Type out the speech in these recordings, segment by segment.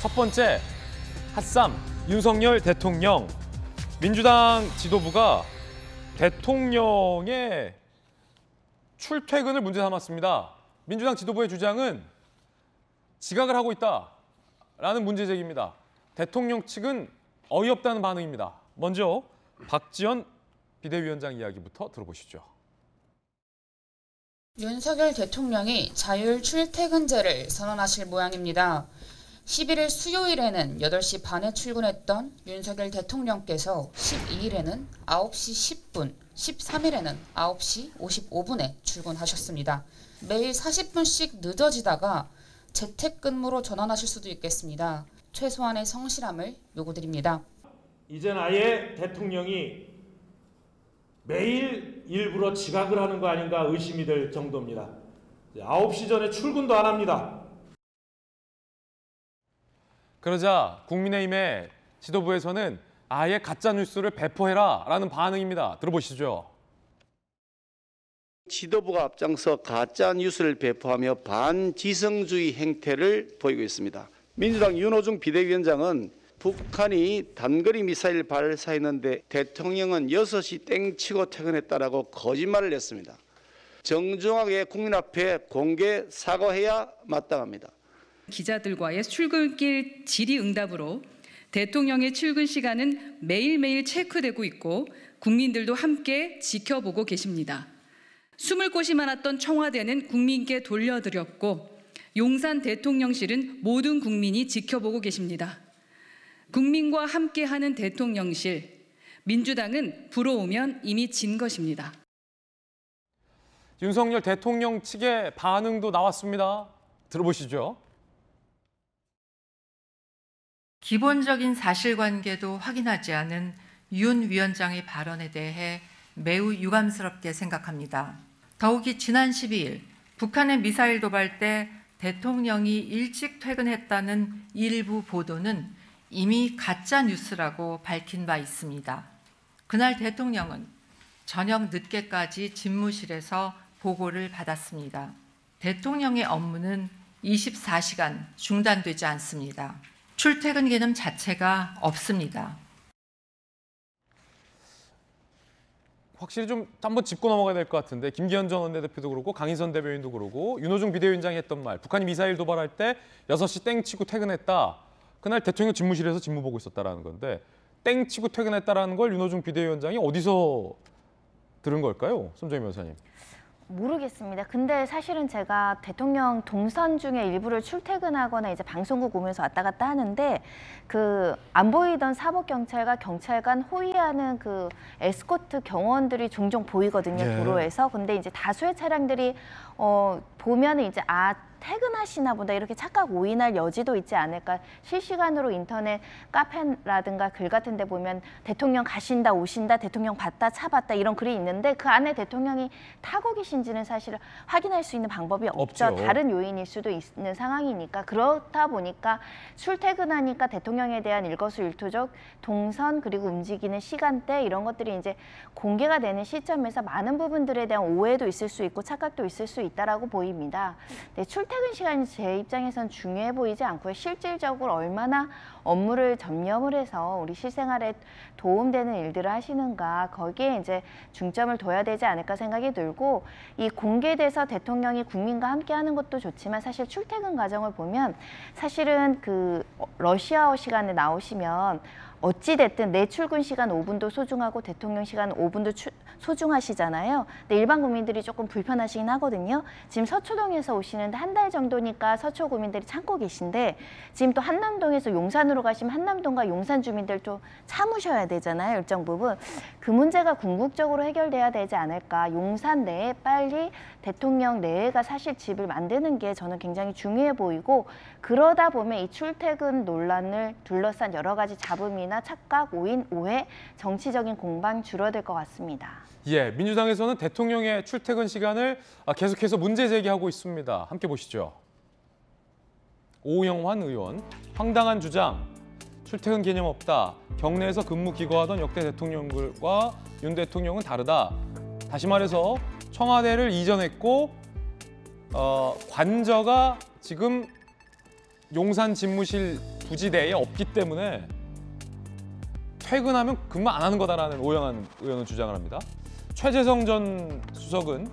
첫 번째, 핫쌈 윤석열 대통령. 민주당 지도부가 대통령의 출퇴근을 문제 삼았습니다. 민주당 지도부의 주장은 지각을 하고 있다라는 문제 제기입니다. 대통령 측은 어이없다는 반응입니다. 먼저 박지원 비대위원장 이야기부터 들어보시죠. 윤석열 대통령이 자율 출퇴근제를 선언하실 모양입니다. 11일 수요일에는 8시 반에 출근했던 윤석열 대통령께서 12일에는 9시 10분, 13일에는 9시 55분에 출근하셨습니다. 매일 40분씩 늦어지다가 재택근무로 전환하실 수도 있겠습니다. 최소한의 성실함을 요구드립니다. 이젠 아예 대통령이 매일 일부러 지각을 하는 거 아닌가 의심이 될 정도입니다. 9시 전에 출근도 안 합니다. 그러자 국민의힘의 지도부에서는 아예 가짜뉴스를 배포해라라는 반응입니다. 들어보시죠. 지도부가 앞장서 가짜 뉴스를 배포하며 반지성주의 행태를 보이고 있습니다. 민주당 윤호중 비대위원장은 북한이 단거리 미사일 발사했는데 대통령은 6시 땡치고 퇴근했다라고 거짓말을 했습니다. 정중하게 국민 앞에 공개 사과해야 마땅합니다. 기자들과의 출근길 질의응답으로 대통령의 출근 시간은 매일매일 체크되고 있고 국민들도 함께 지켜보고 계십니다. 숨을 곳이 많았던 청와대는 국민께 돌려드렸고 용산 대통령실은 모든 국민이 지켜보고 계십니다. 국민과 함께하는 대통령실, 민주당은 부러우면 이미 진 것입니다. 윤석열 대통령 측의 반응도 나왔습니다. 들어보시죠. 기본적인 사실관계도 확인하지 않은 윤 위원장의 발언에 대해 매우 유감스럽게 생각합니다. 더욱이 지난 12일 북한의 미사일 도발 때 대통령이 일찍 퇴근했다는 일부 보도는 이미 가짜 뉴스라고 밝힌 바 있습니다. 그날 대통령은 저녁 늦게까지 집무실에서 보고를 받았습니다. 대통령의 업무는 24시간 중단되지 않습니다. 출퇴근 개념 자체가 없습니다. 확실히 좀 한번 짚고 넘어가야 될 것 같은데 김기현 전 원내대표도 그렇고 강인선 대변인도 그러고 윤호중 비대위원장이 했던 말, 북한이 미사일 도발할 때 6시 땡 치고 퇴근했다. 그날 대통령 집무실에서 집무 보고 있었다라는 건데 땡 치고 퇴근했다라는 걸 윤호중 비대위원장이 어디서 들은 걸까요? 손정희 변호사님. 모르겠습니다. 근데 사실은 제가 대통령 동선 중에 일부를 출퇴근하거나 이제 방송국 오면서 왔다 갔다 하는데 그 안 보이던 사법경찰과 경찰관 호위하는 그 에스코트 경호원들이 종종 보이거든요. 예. 도로에서. 근데 이제 다수의 차량들이 보면은 이제 퇴근하시나 보다 이렇게 착각 오인할 여지도 있지 않을까. 실시간으로 인터넷 카페라든가 글 같은 데 보면 대통령 가신다 오신다 대통령 봤다 차 봤다 이런 글이 있는데 그 안에 대통령이 타고 계신지는 사실 확인할 수 있는 방법이 없죠. 다른 요인일 수도 있는 상황이니까. 그렇다 보니까 출퇴근하니까 대통령에 대한 일거수일투족 동선 그리고 움직이는 시간대 이런 것들이 이제 공개가 되는 시점에서 많은 부분들에 대한 오해도 있을 수 있고 착각도 있을 수 있다라고 보입니다. 네, 출퇴근 시간이 제 입장에선 중요해 보이지 않고요. 실질적으로 얼마나 업무를 점령을 해서 우리 실생활에 도움되는 일들을 하시는가 거기에 이제 중점을 둬야 되지 않을까 생각이 들고 이 공개돼서 대통령이 국민과 함께하는 것도 좋지만 사실 출퇴근 과정을 보면 사실은 그 러시아어 시간에 나오시면 어찌됐든 내 출근 시간 5분도 소중하고 대통령 시간 5분도 소중하시잖아요. 근데 일반 국민들이 조금 불편하시긴 하거든요. 지금 서초동에서 오시는데 한 달 정도니까 서초 구민들이 참고 계신데 지금 또 한남동에서 용산으로 가시면 한남동과 용산 주민들도 참으셔야 되잖아요. 일정 부분. 그 문제가 궁극적으로 해결돼야 되지 않을까. 용산 내에 빨리 대통령 내가 사실 집을 만드는 게 저는 굉장히 중요해 보이고 그러다 보면 이 출퇴근 논란을 둘러싼 여러 가지 잡음이나 착각, 오인, 오해, 정치적인 공방 줄어들 것 같습니다. 예, 민주당에서는 대통령의 출퇴근 시간을 계속해서 문제 제기하고 있습니다. 함께 보시죠. 오영환 의원, 황당한 주장, 출퇴근 개념 없다. 경내에서 근무 기거하던 역대 대통령들과 윤 대통령은 다르다. 다시 말해서 청와대를 이전했고 관저가 지금 용산 집무실 부지 내에 없기 때문에 퇴근하면 근무 안 하는 거다라는 오영환 의원은 주장을 합니다. 최재성 전 수석은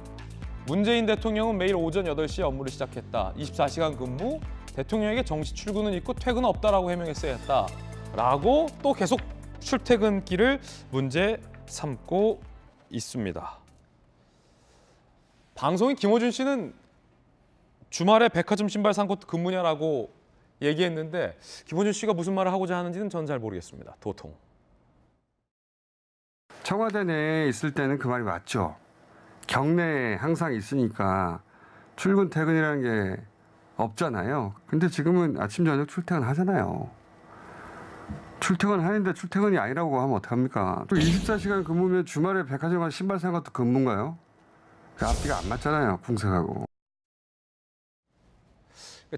문재인 대통령은 매일 오전 8시에 업무를 시작했다. 24시간 근무, 대통령에게 정시 출근은 있고 퇴근은 없다라고 해명했어야 했다라고 또 계속 출퇴근길을 문제 삼고 있습니다. 방송인 김어준 씨는 주말에 백화점 신발 산 곳 근무냐라고 얘기했는데 김어준 씨가 무슨 말을 하고자 하는지는 전 잘 모르겠습니다. 도통. 청와대 내에 있을 때는 그 말이 맞죠. 경내에 항상 있으니까 출근 퇴근이라는 게 없잖아요. 근데 지금은 아침 저녁 출퇴근 하잖아요. 출퇴근 하는데 출퇴근이 아니라고 하면 어떡합니까? 또 24시간 근무면 주말에 백화점 가서 신발 산 것도 근무인가요? 그 앞뒤가 안 맞잖아요. 궁색하고.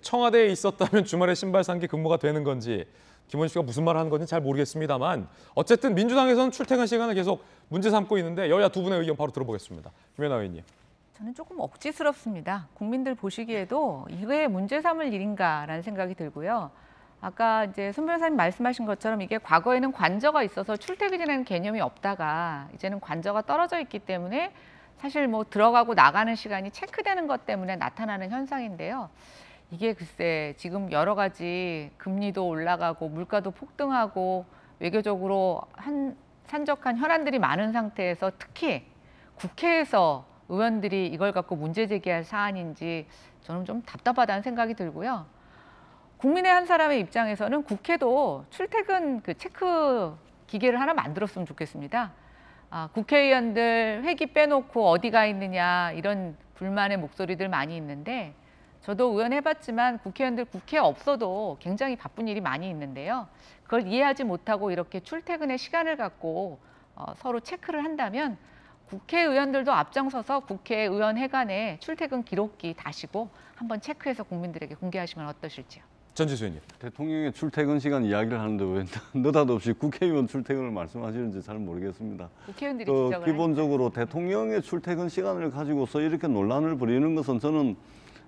청와대에 있었다면 주말에 신발 산 게 근무가 되는 건지 김원희 씨가 무슨 말을 하는 건지 잘 모르겠습니다만 어쨌든 민주당에서는 출퇴근 시간을 계속 문제 삼고 있는데 여야 두 분의 의견 바로 들어보겠습니다. 김연아 의원님. 저는 조금 억지스럽습니다. 국민들 보시기에도 이게 문제 삼을 일인가라는 생각이 들고요. 아까 이제 손 변호사님 말씀하신 것처럼 이게 과거에는 관저가 있어서 출퇴근이라는 개념이 없다가 이제는 관저가 떨어져 있기 때문에 사실 뭐 들어가고 나가는 시간이 체크되는 것 때문에 나타나는 현상인데요. 이게 글쎄 지금 여러 가지 금리도 올라가고 물가도 폭등하고 외교적으로 산적한 현안들이 많은 상태에서 특히 국회에서 의원들이 이걸 갖고 문제 제기할 사안인지 저는 좀 답답하다는 생각이 들고요. 국민의 한 사람의 입장에서는 국회도 출퇴근 그 체크 기계를 하나 만들었으면 좋겠습니다. 국회의원들 회기 빼놓고 어디 가 있느냐 이런 불만의 목소리들 많이 있는데 저도 의원 해봤지만 국회의원들 국회에 없어도 굉장히 바쁜 일이 많이 있는데요. 그걸 이해하지 못하고 이렇게 출퇴근의 시간을 갖고 서로 체크를 한다면 국회의원들도 앞장서서 국회의원회관에 출퇴근 기록기 다시고 한번 체크해서 국민들에게 공개하시면 어떠실지요? 전지수 의원님. 대통령의 출퇴근 시간 이야기를 하는데 왜 느닷없이 국회의원 출퇴근을 말씀하시는지 잘 모르겠습니다. 국회의원들이 지적을 기본적으로 대통령의 출퇴근 시간을 가지고서 이렇게 논란을 벌이는 것은 저는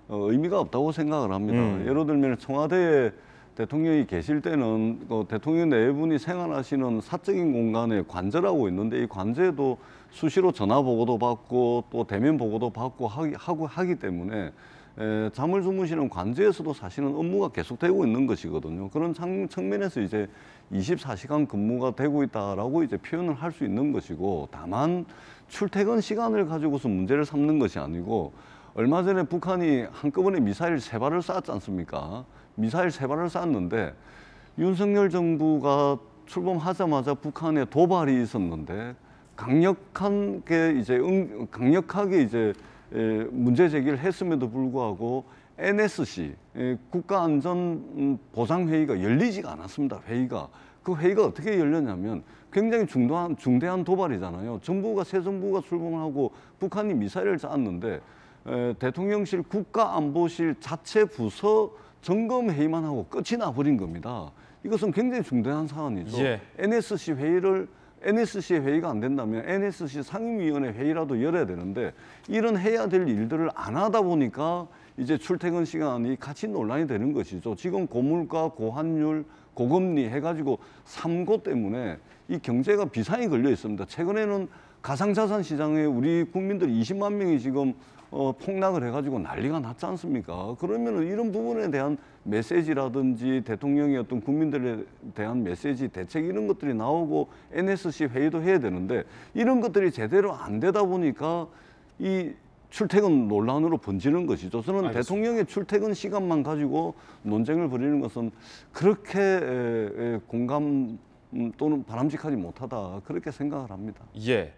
의미가 없다고 생각을 합니다. 예를 들면 청와대에 대통령이 계실 때는 대통령 내분이 생활하시는 사적인 공간에 관저라고 있는데 이 관저에도 수시로 전화 보고도 받고 또 대면 보고도 받고 하기 때문에 잠을 주무시는 관저에서도 사실은 업무가 계속되고 있는 것이거든요. 그런 측면에서 이제 24시간 근무가 되고 있다라고 이제 표현을 할 수 있는 것이고 다만 출퇴근 시간을 가지고서 문제를 삼는 것이 아니고 얼마 전에 북한이 한꺼번에 미사일 3발을 쐈지 않습니까? 미사일 3발을 쐈는데 윤석열 정부가 출범하자마자 북한에 도발이 있었는데 강력하게 이제 문제 제기를 했음에도 불구하고 NSC 국가안전보장회의가 열리지가 않았습니다. 회의가. 그 회의가 어떻게 열렸냐면 굉장히 중대한 도발이잖아요. 새 정부가 출범하고 북한이 미사일을 쐈는데 대통령실 국가안보실 자체 부서 점검 회의만 하고 끝이 나버린 겁니다. 이것은 굉장히 중대한 사안이죠. 예. NSC 회의가 안 된다면 NSC 상임위원회 회의라도 열어야 되는데 이런 해야 될 일들을 안 하다 보니까 이제 출퇴근 시간이 같이 논란이 되는 것이죠. 지금 고물가, 고환율, 고금리 해가지고 3고 때문에 이 경제가 비상이 걸려 있습니다. 최근에는 가상자산 시장에 우리 국민들 20만 명이 지금 폭락을 해가지고 난리가 났지 않습니까? 그러면은 이런 부분에 대한 메시지라든지 대통령의 어떤 국민들에 대한 메시지, 대책 이런 것들이 나오고 NSC 회의도 해야 되는데 이런 것들이 제대로 안 되다 보니까 이 출퇴근 논란으로 번지는 것이죠. 저는 알겠습니다. 대통령의 출퇴근 시간만 가지고 논쟁을 벌이는 것은 그렇게 공감 또는 바람직하지 못하다 그렇게 생각을 합니다. 예.